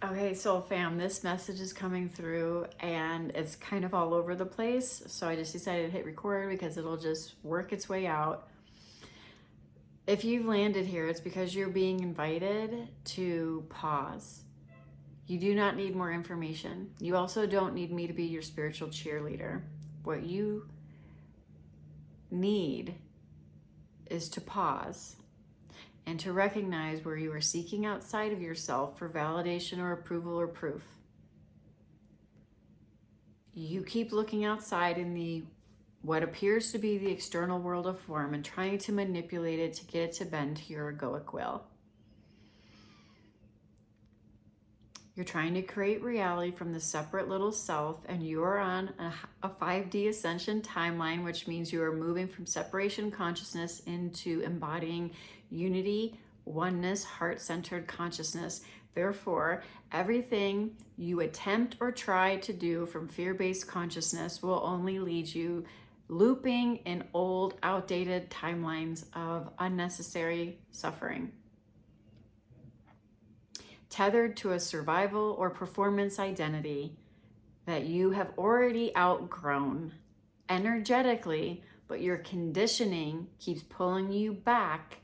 Okay, so fam, this message is coming through and it's kind of all over the place. So I just decided to hit record because it'll just work its way out. If you've landed here, it's because you're being invited to pause. You do not need more information. You also don't need me to be your spiritual cheerleader. What you need is to pause and to recognize where you are seeking outside of yourself for validation or approval or proof. You keep looking outside in the what appears to be the external world of form and trying to manipulate it to get it to bend to your egoic will. You're trying to create reality from the separate little self, and you are on a 5D ascension timeline, which means you are moving from separation consciousness into embodying unity, oneness, heart-centered consciousness. Therefore, everything you attempt or try to do from fear-based consciousness will only lead you looping in old, outdated timelines of unnecessary suffering, tethered to a survival or performance identity that you have already outgrown energetically, but your conditioning keeps pulling you back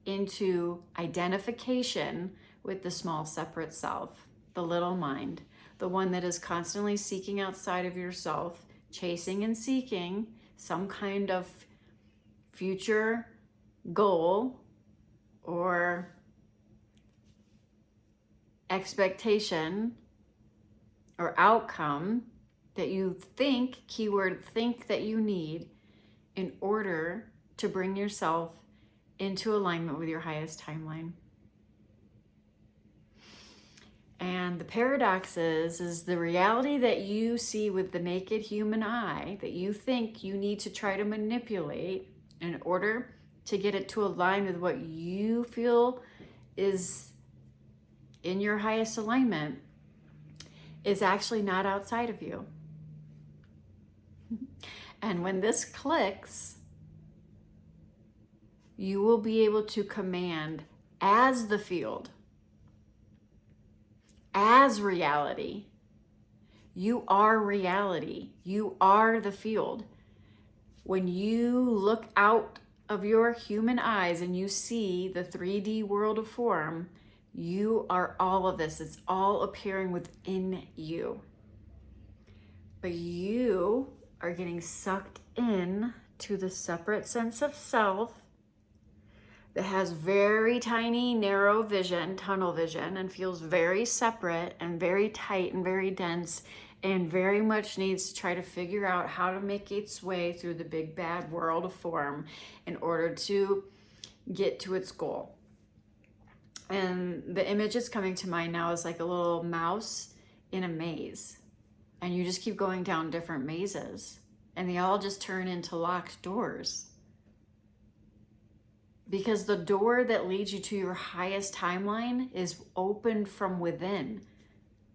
into identification with the small separate self, the little mind, the one that is constantly seeking outside of yourself, chasing and seeking some kind of future goal or expectation or outcome that you think, keyword think, that you need in order to bring yourself into alignment with your highest timeline. And the paradox is the reality that you see with the naked human eye that you think you need to try to manipulate in order to get it to align with what you feel is in your highest alignment is actually not outside of you. And when this clicks, you will be able to command as the field, as reality. You are reality. You are the field. When you look out of your human eyes and you see the 3D world of form, you are all of this. It's all appearing within you. But you are getting sucked in to the separate sense of self that has very tiny, narrow vision, tunnel vision, and feels very separate and very tight and very dense and very much needs to try to figure out how to make its way through the big bad world of form in order to get to its goal. And the image that's coming to mind now is like a little mouse in a maze. And you just keep going down different mazes and they all just turn into locked doors. Because the door that leads you to your highest timeline is opened from within.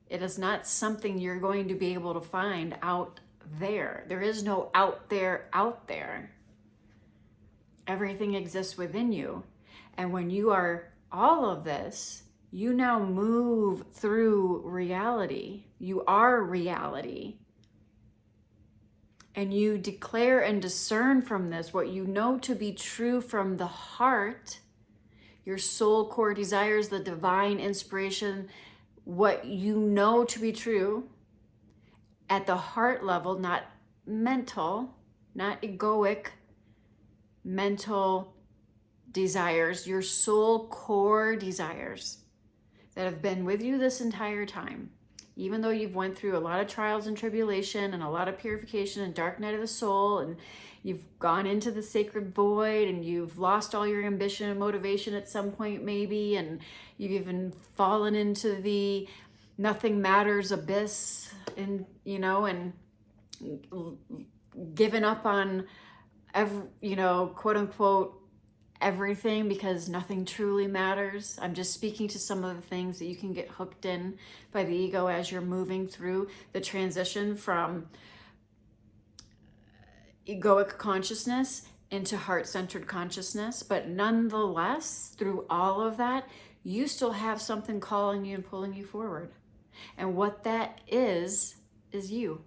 It is not something you're going to be able to find out there. There is no out there, out there. Everything exists within you. And when you are all of this, you now move through reality. You are reality. And you declare and discern from this what you know to be true from the heart, your soul core desires, the divine inspiration, what you know to be true at the heart level, not mental, not egoic, mental desires, your soul core desires that have been with you this entire time. Even though you've went through a lot of trials and tribulation and a lot of purification and dark night of the soul, and you've gone into the sacred void and you've lost all your ambition and motivation at some point maybe, and you've even fallen into the nothing matters abyss and, and given up on quote unquote, everything because nothing truly matters. I'm just speaking to some of the things that you can get hooked in by the ego as you're moving through the transition from egoic consciousness into heart-centered consciousness. But nonetheless, through all of that, you still have something calling you and pulling you forward. And what that is you.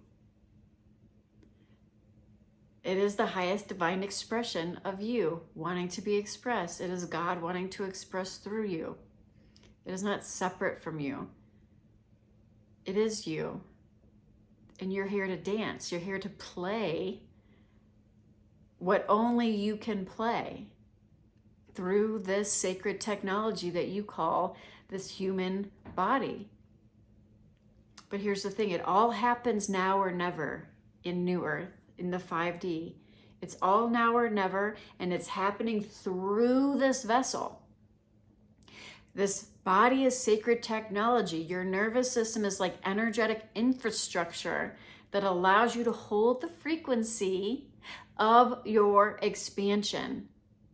It is the highest divine expression of you wanting to be expressed. It is God wanting to express through you. It is not separate from you. It is you. And you're here to dance. You're here to play what only you can play through this sacred technology that you call this human body. But here's the thing, it all happens now or never in New Earth, in the 5D. It's all now or never, and it's happening through this vessel. This body is sacred technology. Your nervous system is like energetic infrastructure that allows you to hold the frequency of your expansion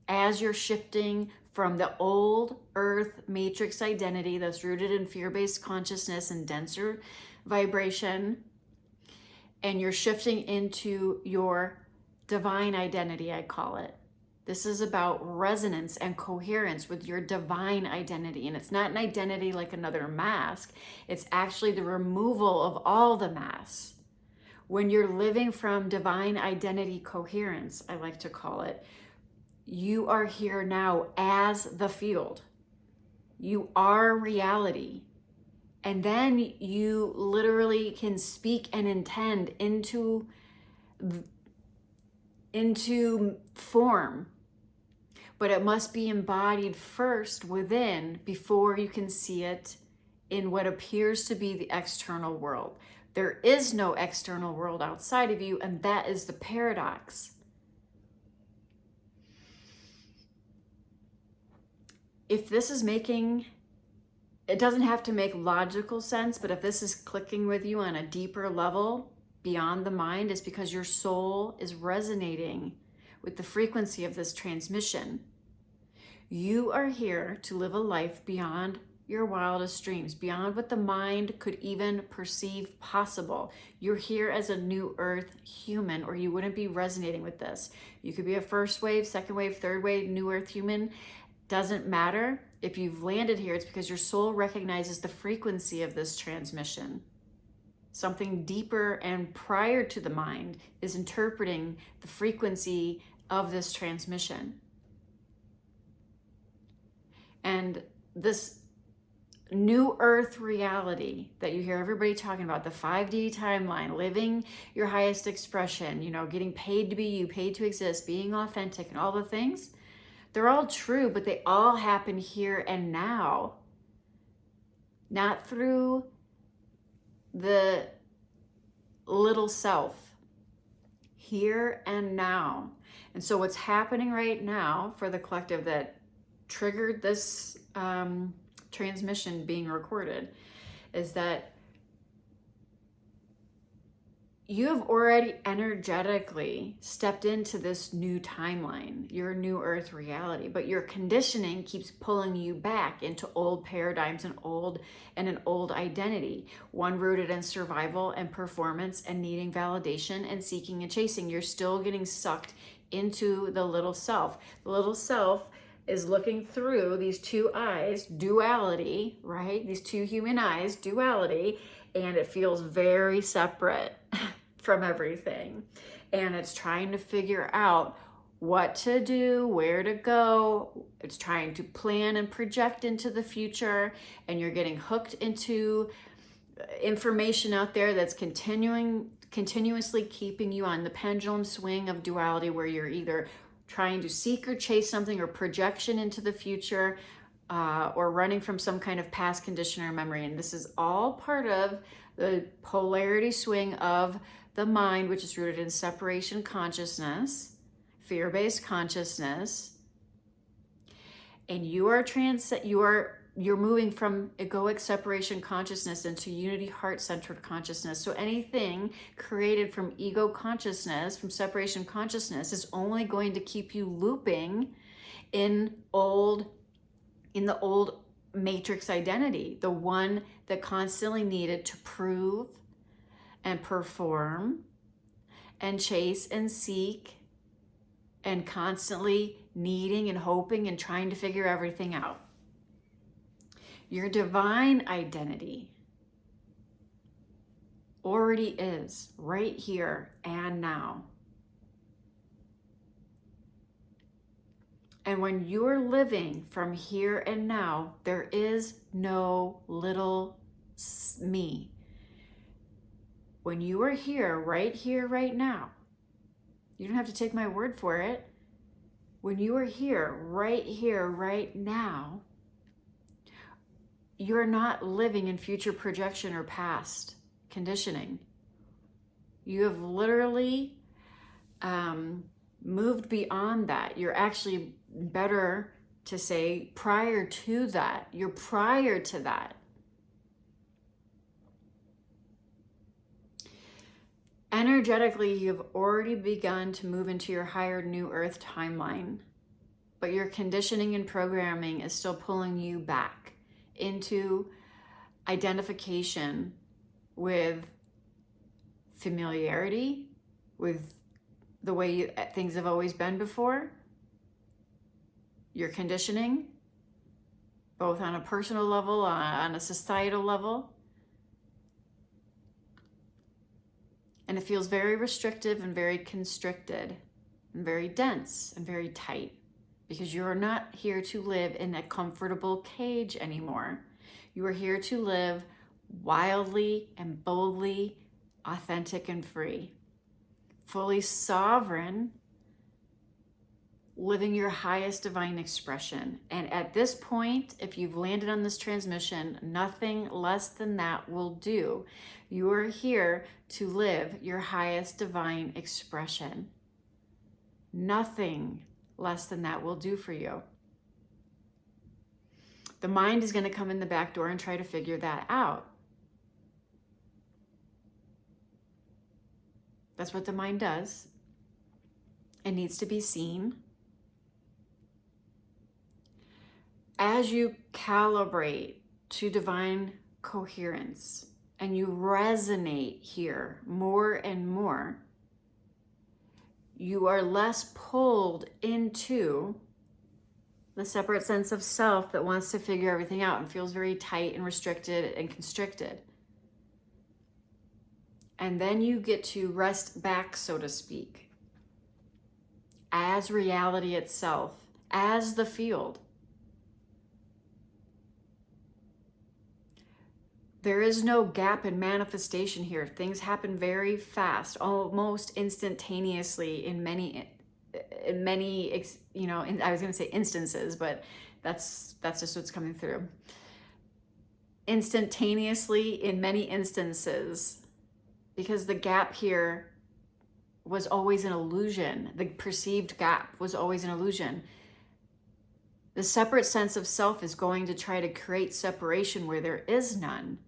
as you're shifting from the old earth matrix identity that's rooted in fear-based consciousness and denser vibration, and you're shifting into your divine identity, I call it. This is about resonance and coherence with your divine identity. And it's not an identity like another mask. It's actually the removal of all the masks. When you're living from divine identity coherence, I like to call it, you are here now as the field. You are reality. And then you literally can speak and intend into form. But it must be embodied first within before you can see it in what appears to be the external world. There is no external world outside of you, and that is the paradox. If this is making, it doesn't have to make logical sense, but if this is clicking with you on a deeper level beyond the mind, it's because your soul is resonating with the frequency of this transmission. You are here to live a life beyond your wildest dreams, beyond what the mind could even perceive possible. You're here as a new earth human, or you wouldn't be resonating with this. You could be a first wave, second wave, third wave, new earth human. Doesn't matter. If you've landed here, it's because your soul recognizes the frequency of this transmission. Something deeper and prior to the mind is interpreting the frequency of this transmission. And this new earth reality that you hear everybody talking about, the 5D timeline, living your highest expression, getting paid to be you, paid to exist, being authentic, and all the things, they're all true, but they all happen here and now, not through the little self, here and now. And so what's happening right now for the collective that triggered this transmission being recorded is that you have already energetically stepped into this new timeline, your new earth reality, but your conditioning keeps pulling you back into old paradigms and an old identity, one rooted in survival and performance and needing validation and seeking and chasing. You're still getting sucked into the little self. The little self is looking through these two eyes, duality, right? These two human eyes, duality, and it feels very separate from everything. And it's trying to figure out what to do, where to go. It's trying to plan and project into the future, and you're getting hooked into information out there that's continuously keeping you on the pendulum swing of duality, where you're either trying to seek or chase something or projection into the future, or running from some kind of past condition or memory. And this is all part of the polarity swing of the mind, which is rooted in separation consciousness, fear-based consciousness. And you're moving from egoic separation consciousness into unity heart-centered consciousness. So anything created from ego consciousness, from separation consciousness, is only going to keep you looping in the old matrix identity, the one that constantly needed to prove and perform and chase and seek and constantly needing and hoping and trying to figure everything out. Your divine identity already is right here and now. And when you're living from here and now, there is no little me. When you are here, right now, you don't have to take my word for it. When you are here, right now, you're not living in future projection or past conditioning. You have literally moved beyond that. You're actually, better to say, prior to that. You're prior to that. Energetically, you've already begun to move into your higher new earth timeline, but your conditioning and programming is still pulling you back into identification with familiarity, with the way things have always been before. Your conditioning, both on a personal level, on a societal level. And it feels very restrictive and very constricted and very dense and very tight, because you're not here to live in a comfortable cage anymore. You are here to live wildly and boldly, authentic and free, fully sovereign, living your highest divine expression. And at this point, if you've landed on this transmission, nothing less than that will do. You are here to live your highest divine expression. Nothing less than that will do for you. The mind is going to come in the back door and try to figure that out. That's what the mind does. It needs to be seen. As you calibrate to divine coherence and you resonate here more and more, you are less pulled into the separate sense of self that wants to figure everything out and feels very tight and restricted and constricted. And then you get to rest back, so to speak, as reality itself, as the field. There is no gap in manifestation here. Things happen very fast, almost instantaneously in many, I was going to say instances, but that's just what's coming through. Instantaneously in many instances, because the gap here was always an illusion. The perceived gap was always an illusion. The separate sense of self is going to try to create separation where there is none,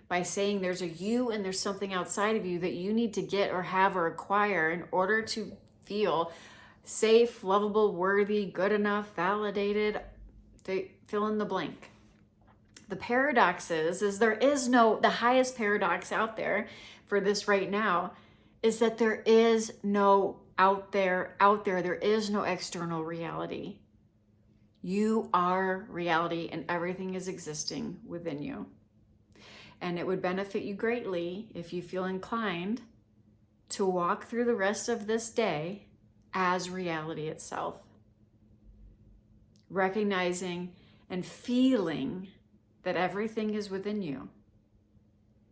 by saying there's a you and there's something outside of you that you need to get or have or acquire in order to feel safe, lovable, worthy, good enough, validated, fill in the blank. The paradox is there is no, the highest paradox out there for this right now is that there is no out there, there is no external reality. You are reality and everything is existing within you. And it would benefit you greatly if you feel inclined to walk through the rest of this day as reality itself, recognizing and feeling that everything is within you.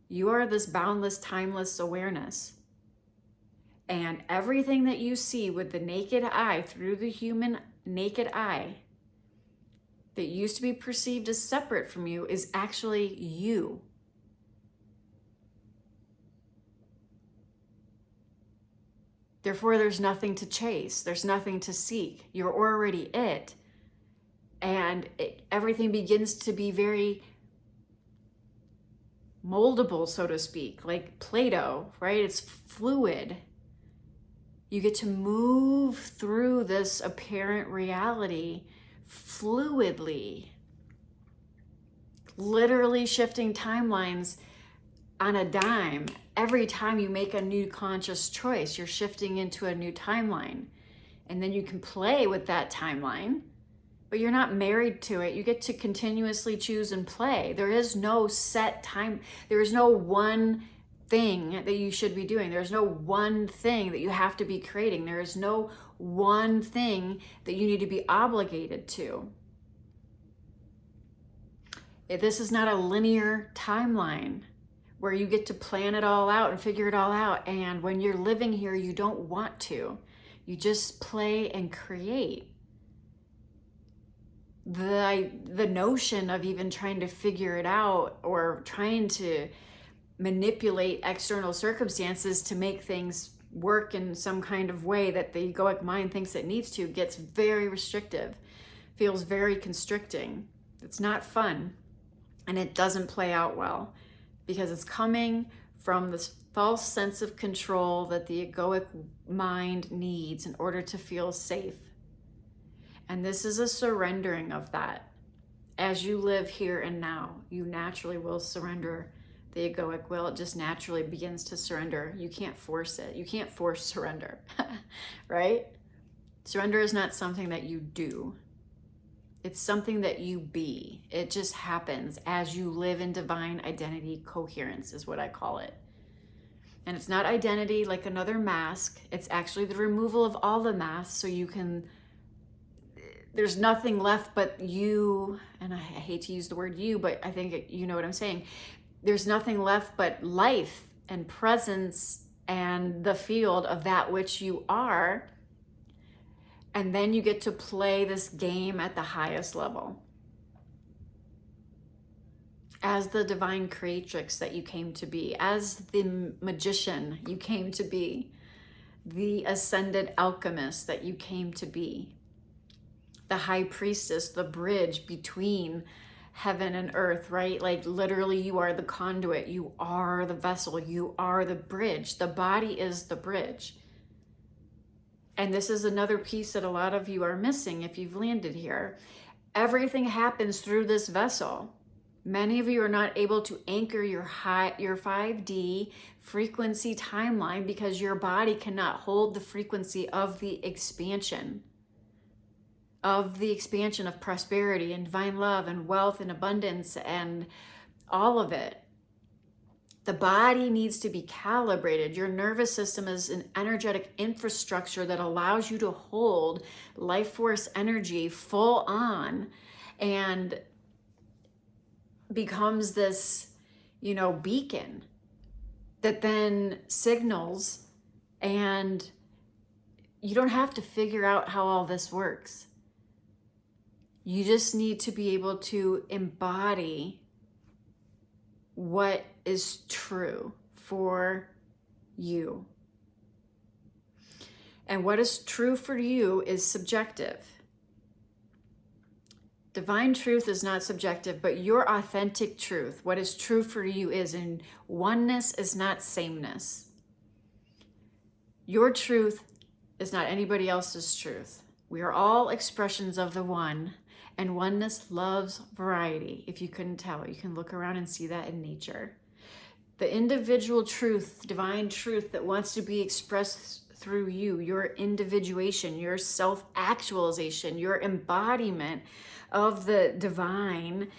You are this boundless, timeless awareness. And everything that you see with the naked eye, through the human naked eye, that used to be perceived as separate from you is actually you. Therefore, there's nothing to chase. There's nothing to seek. You're already it. And everything begins to be very moldable, so to speak, like Play-Doh, right? It's fluid. You get to move through this apparent reality fluidly, literally shifting timelines on a dime. Every time you make a new conscious choice, you're shifting into a new timeline. And then you can play with that timeline, but you're not married to it. You get to continuously choose and play. There is no set time. There is no one thing that you should be doing. There's no one thing that you have to be creating. There is no one thing that you need to be obligated to. This is not a linear timeline where you get to plan it all out and figure it all out. And when you're living here, you don't want to. You just play and create. The notion of even trying to figure it out or trying to manipulate external circumstances to make things work in some kind of way that the egoic mind thinks it needs to gets very restrictive, feels very constricting. It's not fun, and it doesn't play out well because it's coming from this false sense of control that the egoic mind needs in order to feel safe. And this is a surrendering of that. As you live here and now, you naturally will surrender the egoic will. It just naturally begins to surrender. You can't force it. You can't force surrender, right? Surrender is not something that you do. It's something that you be. It just happens as you live in divine identity coherence is what I call it. And it's not identity like another mask. It's actually the removal of all the masks so you can, there's nothing left but you, and I hate to use the word you, but I think you know what I'm saying. There's nothing left but life and presence and the field of that which you are. And then you get to play this game at the highest level. As the divine creatrix that you came to be, as the magician you came to be, the ascended alchemist that you came to be, the high priestess, the bridge between heaven and earth, right? Like literally you are the conduit, you are the vessel, you are the bridge. The body is the bridge. And this is another piece that a lot of you are missing if you've landed here. Everything happens through this vessel. Many of you are not able to anchor your 5D frequency timeline because your body cannot hold the frequency of the expansion of prosperity and divine love and wealth and abundance and all of it. The body needs to be calibrated. Your nervous system is an energetic infrastructure that allows you to hold life force energy full on and becomes this, beacon that then signals, and you don't have to figure out how all this works. You just need to be able to embody what is true for you. And what is true for you is subjective. Divine truth is not subjective, but your authentic truth, what is true for you is, and oneness is not sameness. Your truth is not anybody else's truth. We are all expressions of the one, and oneness loves variety. If you couldn't tell, you can look around and see that in nature. The individual truth, divine truth that wants to be expressed through you, your individuation, your self-actualization, your embodiment of the divine,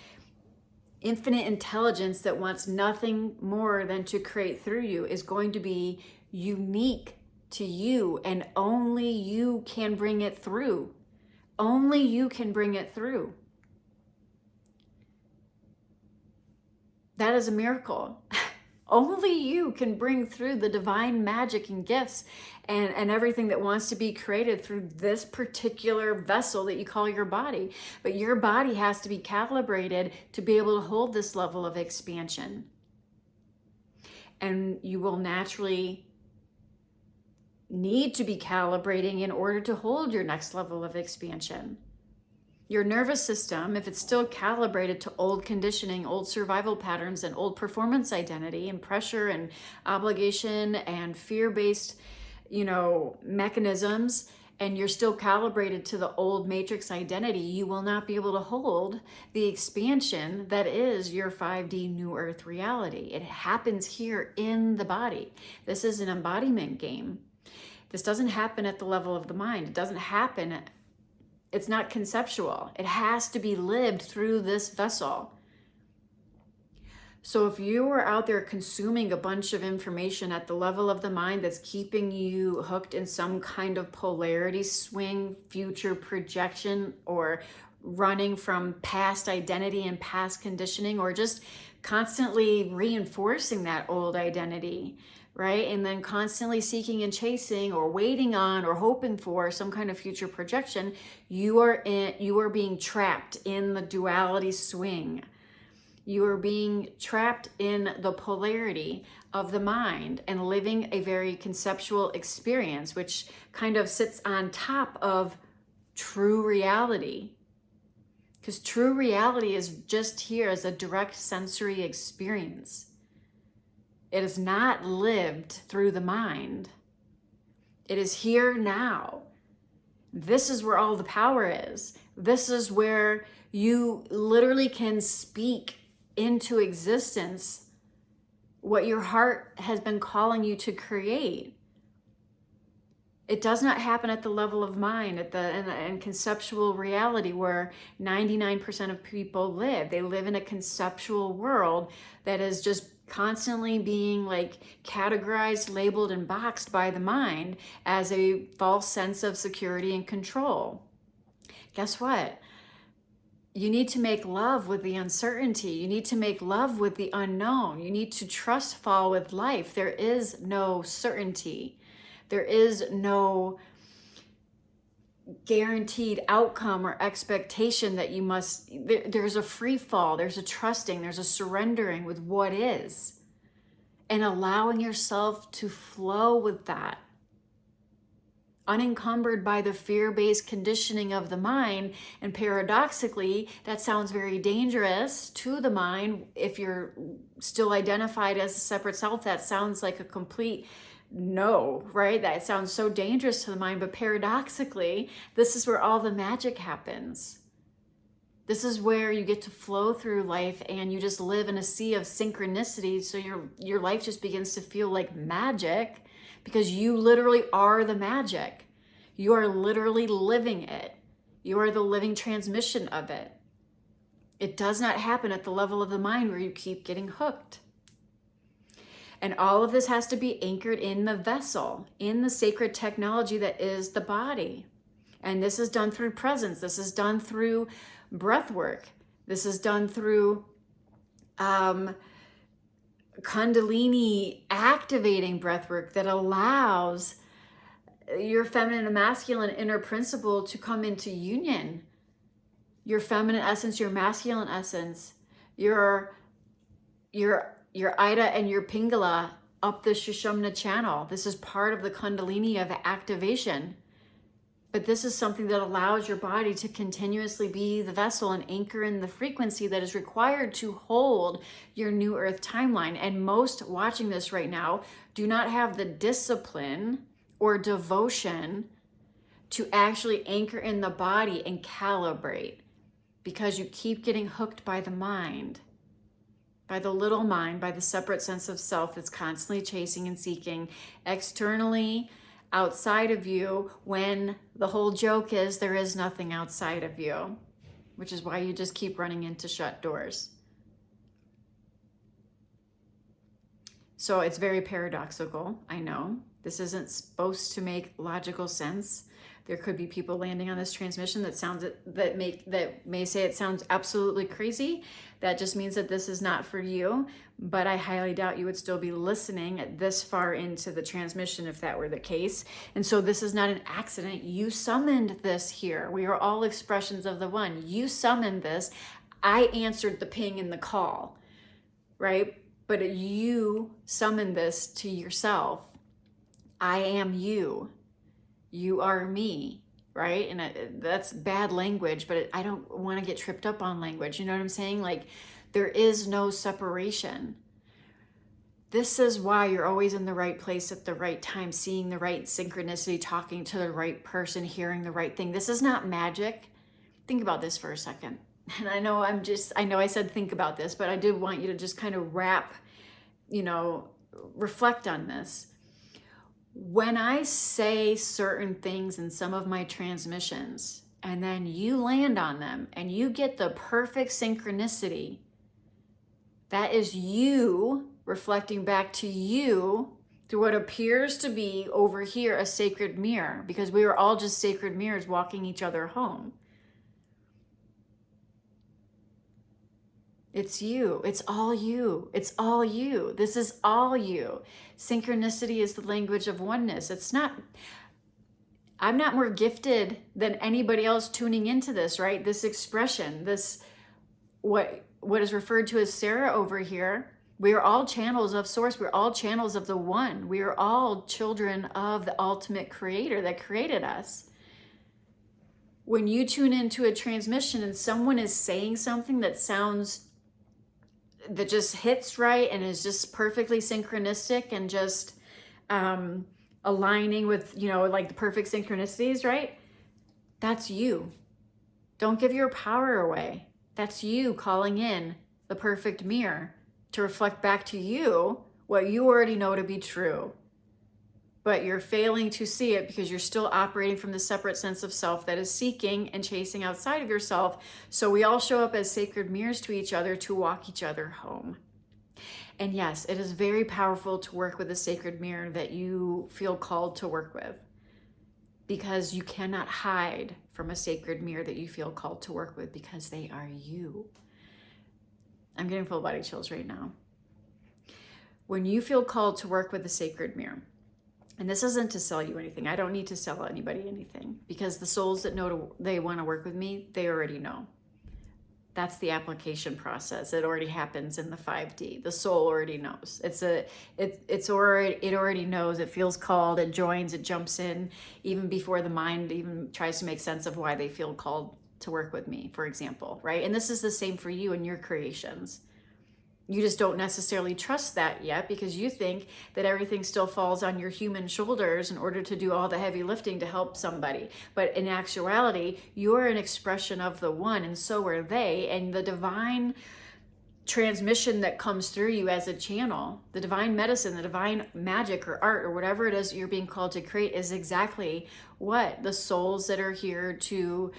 infinite intelligence that wants nothing more than to create through you is going to be unique to you, and only you can bring it through. Only you can bring it through. That is a miracle. Only you can bring through the divine magic and gifts and everything that wants to be created through this particular vessel that you call your body. But your body has to be calibrated to be able to hold this level of expansion. And you will naturally need to be calibrating in order to hold your next level of expansion. Your nervous system, if it's still calibrated to old conditioning, old survival patterns, and old performance identity and pressure and obligation and fear-based, mechanisms, and you're still calibrated to the old matrix identity, you will not be able to hold the expansion that is your 5D New Earth reality. It happens here in the body. This is an embodiment game. This doesn't happen at the level of the mind. It doesn't happen It's not conceptual. It has to be lived through this vessel. So if you are out there consuming a bunch of information at the level of the mind that's keeping you hooked in some kind of polarity swing, future projection, or running from past identity and past conditioning, or just constantly reinforcing that old identity, right? And then constantly seeking and chasing or waiting on or hoping for some kind of future projection, you are being trapped in the duality swing. You are being trapped in the polarity of the mind and living a very conceptual experience, which kind of sits on top of true reality. Because true reality is just here as a direct sensory experience. It is not lived through the mind. It is here now. This is where all the power is. This is where you literally can speak into existence what your heart has been calling you to create. It does not happen at the level of mind, and conceptual reality where 99% of people live. They live in a conceptual world that is just constantly being like categorized, labeled, and boxed by the mind as a false sense of security and control. Guess what? You need to make love with the uncertainty. You need to make love with the unknown. You need to trust fall with life. There is no certainty. There is no guaranteed outcome or expectation that you must, there's a free fall, there's a trusting, there's a surrendering with what is, and allowing yourself to flow with that, unencumbered by the fear-based conditioning of the mind. And paradoxically, that sounds very dangerous to the mind. If you're still identified as a separate self, that sounds like a complete no, right? That sounds so dangerous to the mind, but paradoxically, this is where all the magic happens. This is where you get to flow through life and you just live in a sea of synchronicity. So your life just begins to feel like magic because you literally are the magic. You are literally living it. You are the living transmission of it. It does not happen at the level of the mind where you keep getting hooked. And all of this has to be anchored in the vessel, in the sacred technology that is the body. And this is done through presence. This is done through breath work. This is done through Kundalini activating breath work that allows your feminine and masculine inner principle to come into union. Your feminine essence, your masculine essence, your Ida and your Pingala up the Sushumna channel. This is part of the Kundalini of activation. But this is something that allows your body to continuously be the vessel and anchor in the frequency that is required to hold your new earth timeline. And most watching this right now do not have the discipline or devotion to actually anchor in the body and calibrate, because you keep getting hooked by the mind, by the little mind, by the separate sense of self that's constantly chasing and seeking externally outside of you, when the whole joke is there is nothing outside of you, which is why you just keep running into shut doors. So it's very paradoxical, I know. This isn't supposed to make logical sense. There could be people landing on this transmission that may say it sounds absolutely crazy. That just means that this is not for you. But I highly doubt you would still be listening this far into the transmission if that were the case. And so this is not an accident. You summoned this here. We are all expressions of the one. You summoned this. I answered the ping and the call, right? But you summoned this to yourself. I am you. You are me, right? And that's bad language, but I don't want to get tripped up on language. You know what I'm saying? Like, there is no separation. This is why you're always in the right place at the right time, seeing the right synchronicity, talking to the right person, hearing the right thing. This is not magic. Think about this for a second. And I know I said think about this, but I did want you to just kind of reflect on this. When I say certain things in some of my transmissions, and then you land on them and you get the perfect synchronicity. That is you reflecting back to you through what appears to be over here a sacred mirror, because we are all just sacred mirrors walking each other home. It's you. It's all you. It's all you. This is all you. Synchronicity is the language of oneness. I'm not more gifted than anybody else tuning into this, right? This expression, what is referred to as Sarah over here. We are all channels of source. We're all channels of the one. We are all children of the ultimate creator that created us. When you tune into a transmission and someone is saying something that just hits right and is just perfectly synchronistic and just aligning with, like the perfect synchronicities, right? That's you. Don't give your power away. That's you calling in the perfect mirror to reflect back to you what you already know to be true. But you're failing to see it because you're still operating from the separate sense of self that is seeking and chasing outside of yourself. So we all show up as sacred mirrors to each other to walk each other home. And yes, it is very powerful to work with a sacred mirror that you feel called to work with, because you cannot hide from a sacred mirror that you feel called to work with, because they are you. I'm getting full body chills right now. When you feel called to work with a sacred mirror, and this isn't to sell you anything. I don't need to sell anybody anything, because the souls that know they want to work with me, they already know. That's the application process. It already happens in the 5D. The soul already knows. It already knows. It feels called. It joins. It jumps in even before the mind even tries to make sense of why they feel called to work with me, for example, right? And this is the same for you and your creations. You just don't necessarily trust that yet, because you think that everything still falls on your human shoulders in order to do all the heavy lifting to help somebody. But in actuality, you're an expression of the one, and so are they. And the divine transmission that comes through you as a channel, the divine medicine, the divine magic or art or whatever it is that you're being called to create, is exactly what the souls that are here to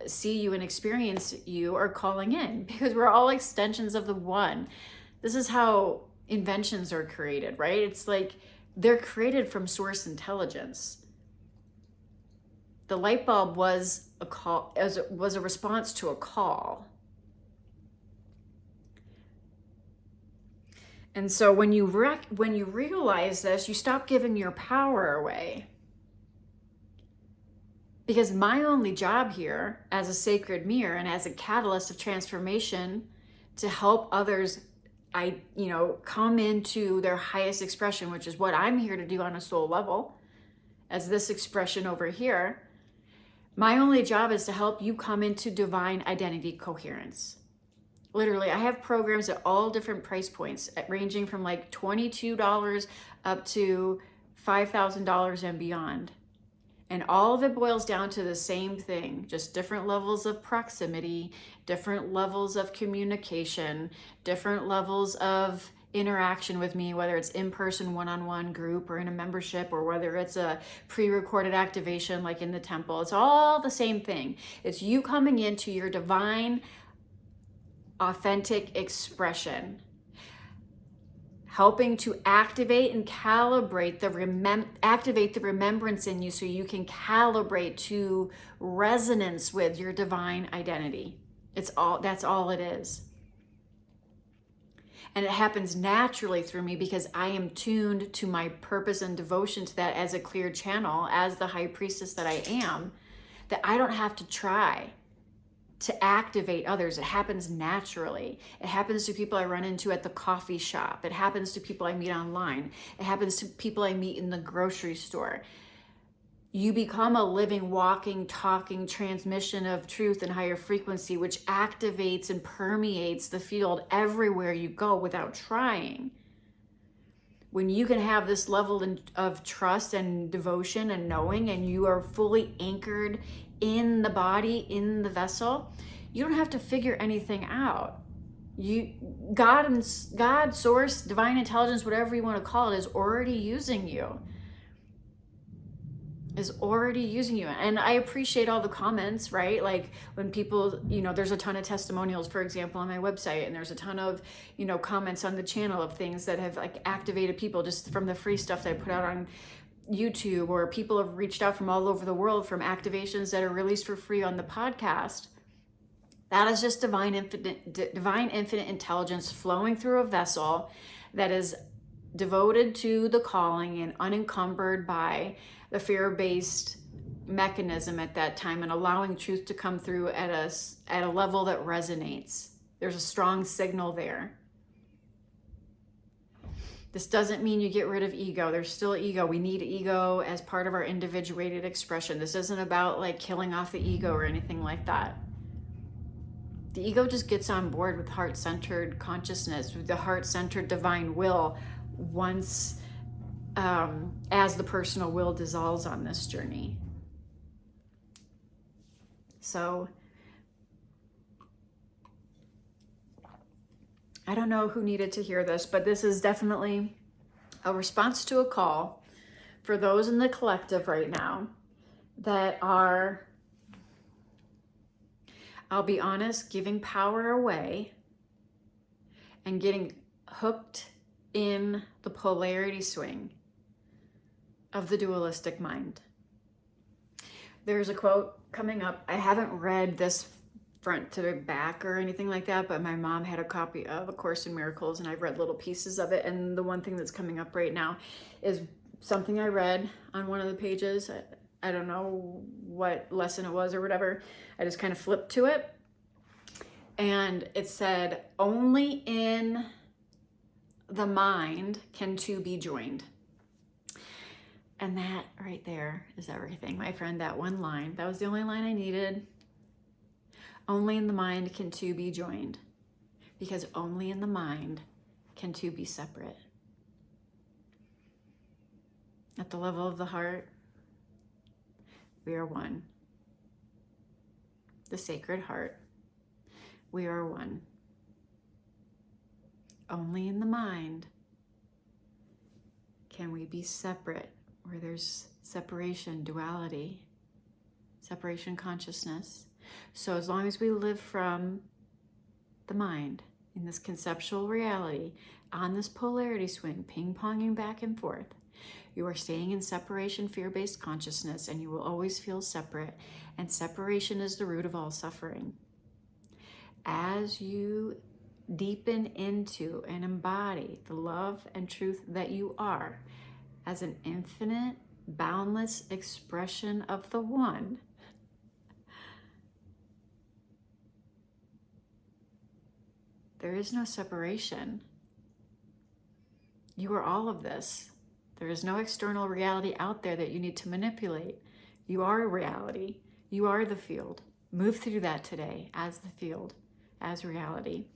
see you and experience you are calling in, because we're all extensions of the one. This is how inventions are created, right? It's like they're created from source intelligence. The light bulb was a call, was a response to a call. And so when you realize this, you stop giving your power away. Because my only job here as a sacred mirror and as a catalyst of transformation to help others, come into their highest expression, which is what I'm here to do on a soul level, as this expression over here. My only job is to help you come into divine identity coherence. Literally, I have programs at all different price points, ranging from like $22 up to $5,000 and beyond. And all of it boils down to the same thing, just different levels of proximity, different levels of communication, different levels of interaction with me, whether it's in-person, one-on-one, group, or in a membership, or whether it's a pre-recorded activation like in the temple. It's all the same thing. It's you coming into your divine, authentic expression, helping to activate and calibrate activate the remembrance in you so you can calibrate to resonance with your divine identity. That's all it is. And it happens naturally through me because I am tuned to my purpose and devotion to that as a clear channel, as the high priestess that I am, that I don't have to try to activate others. It happens naturally. It happens to people I run into at the coffee shop. It happens to people I meet online. It happens to people I meet in the grocery store. You become a living, walking, talking transmission of truth and higher frequency, which activates and permeates the field everywhere you go without trying. When you can have this level of trust and devotion and knowing, and you are fully anchored in the body, in the vessel, you don't have to figure anything out. God, source, divine intelligence, whatever you want to call it, is already using you. is already using you. And I appreciate all the comments, right? Like when people, you know, there's a ton of testimonials, for example, on my website, and there's a ton of, you know, comments on the channel of things that have like activated people just from the free stuff that I put out on YouTube, or people have reached out from all over the world from activations that are released for free on the podcast. That is just divine infinite intelligence flowing through a vessel that is devoted to the calling and unencumbered by the fear-based mechanism at that time, and allowing truth to come through at a level that resonates. There's a strong signal there. This doesn't mean you get rid of ego. There's still ego. We need ego as part of our individuated expression. This isn't about like killing off the ego or anything like that. The ego just gets on board with heart-centered consciousness, with the heart-centered divine will, once as the personal will dissolves on this journey. So I don't know who needed to hear this, but this is definitely a response to a call for those in the collective right now that are, I'll be honest, giving power away and getting hooked in the polarity swing of the dualistic mind. There's a quote coming up. I haven't read this front to back or anything like that, but my mom had a copy of A Course in Miracles, and I've read little pieces of it. And the one thing that's coming up right now is something I read on one of the pages. I don't know what lesson it was or whatever. I just kind of flipped to it, and it said, only in the mind can two be joined. And that right there is everything, my friend. That one line, that was the only line I needed. Only in the mind can two be joined, because only in the mind can two be separate. At the level of the heart, we are one. The sacred heart, we are one. Only in the mind can we be separate, where there's separation, duality, separation consciousness. So as long as we live from the mind in this conceptual reality, on this polarity swing, ping-ponging back and forth, you are staying in separation, fear-based consciousness, and you will always feel separate. And separation is the root of all suffering. As you deepen into and embody the love and truth that you are as an infinite, boundless expression of the one, there is no separation. You are all of this. There is no external reality out there that you need to manipulate. You are a reality. You are the field. Move through that today as the field, as reality.